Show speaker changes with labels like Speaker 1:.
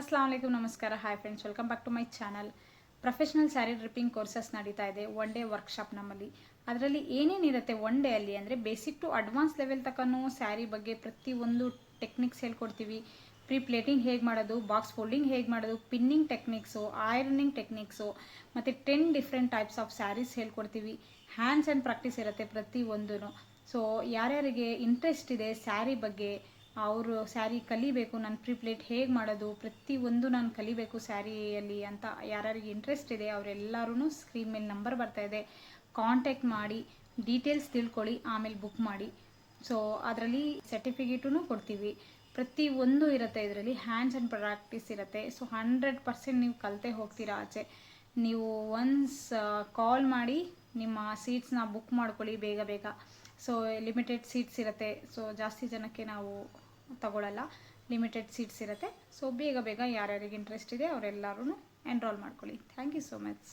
Speaker 1: अस्सलाम वालेकुम नमस्कार hi friends welcome back to my channel professional saree draping courses ನಡೀತಾ ಇದೆ ಒನ್ ಡೇ ವರ್ಕ್ಶಾಪ್ ನಮ್ಮಲ್ಲಿ ಅದರಲ್ಲಿ ಏನೇನಿರುತ್ತೆ ಒನ್ ಡೇ ಅಲ್ಲಿ ಅಂದರೆ ಬೇಸಿಕ್ ಟು ಅಡ್ವಾನ್ಸ್ ಲೆವೆಲ್ ತನಕನೂ ಸ್ಯಾರಿ ಬಗ್ಗೆ ಪ್ರತಿಯೊಂದು ಟೆಕ್ನಿಕ್ಸ್ ಹೇಳ್ಕೊಡ್ತೀವಿ. ಪ್ರೀ ಪ್ಲೇಟಿಂಗ್ ಹೇಗೆ ಮಾಡೋದು, ಬಾಕ್ಸ್ ಫೋಲ್ಡಿಂಗ್ ಹೇಗೆ ಮಾಡೋದು, ಪಿನ್ನಿಂಗ್ ಟೆಕ್ನಿಕ್ಸು, ಐರನಿಂಗ್ ಟೆಕ್ನಿಕ್ಸು ಮತ್ತು 10 ಡಿಫ್ರೆಂಟ್ ಟೈಪ್ಸ್ ಆಫ್ ಸ್ಯಾರೀಸ್ ಹೇಳ್ಕೊಡ್ತೀವಿ. ಹ್ಯಾಂಡ್ಸ್ ಆ್ಯಂಡ್ ಪ್ರಾಕ್ಟೀಸ್ ಇರುತ್ತೆ ಪ್ರತಿಯೊಂದೂ. ಸೊ ಯಾರ್ಯಾರಿಗೆ ಇಂಟ್ರೆಸ್ಟ್ ಇದೆ ಸ್ಯಾರಿ ಬಗ್ಗೆ, ಅವರು ಸ್ಯಾರಿ ಕಲಿಬೇಕು, ನಾನು ಪ್ಲೇಟ್ ಹೇಗೆ ಮಾಡೋದು ಪ್ರತಿಯೊಂದು ನಾನು ಕಲಿಬೇಕು ಸ್ಯಾರಿಯಲ್ಲಿ ಅಂತ ಯಾರ್ಯಾರಿಗೆ ಇಂಟ್ರೆಸ್ಟ್ ಇದೆ ಅವರೆಲ್ಲರೂ ಸ್ಕ್ರೀನ್ ಮೇಲೆ ನಂಬರ್ ಬರ್ತಾಯಿದೆ, ಕಾಂಟ್ಯಾಕ್ಟ್ ಮಾಡಿ ಡೀಟೇಲ್ಸ್ ತಿಳ್ಕೊಳ್ಳಿ, ಆಮೇಲೆ ಬುಕ್ ಮಾಡಿ. ಸೊ ಅದರಲ್ಲಿ ಸರ್ಟಿಫಿಕೇಟೂ ಕೊಡ್ತೀವಿ, ಪ್ರತಿಯೊಂದು ಇರುತ್ತೆ. ಇದರಲ್ಲಿ ಹ್ಯಾಂಡ್ಸ್ ಆ್ಯಂಡ್ ಪ್ರಾಕ್ಟೀಸ್ ಇರುತ್ತೆ. ಸೊ 100% ನೀವು ಕಲಿತೇ ಹೋಗ್ತೀರಾ ಆಚೆ. ನೀವು ಒನ್ಸ್ ಕಾಲ್ ಮಾಡಿ ನಿಮ್ಮ ಸೀಟ್ಸ್ನ ಬುಕ್ ಮಾಡ್ಕೊಳ್ಳಿ ಬೇಗ ಬೇಗ. ಸೊ ಲಿಮಿಟೆಡ್ ಸೀಟ್ಸ್ ಇರುತ್ತೆ. ಸೊ ಜಾಸ್ತಿ ಜನಕ್ಕೆ ನಾವು ತಗೊಳ್ಳಲ್ಲ, ಲಿಮಿಟೆಡ್ ಸೀಟ್ಸ್ ಇರುತ್ತೆ. ಸೊ ಬೇಗ ಬೇಗ ಯಾರ್ಯಾರಿಗೆ ಇಂಟ್ರೆಸ್ಟ್ ಇದೆ ಅವರೆಲ್ಲರೂ ಎನ್ರೋಲ್ ಮಾಡ್ಕೊಳ್ಳಿ. Thank you so much.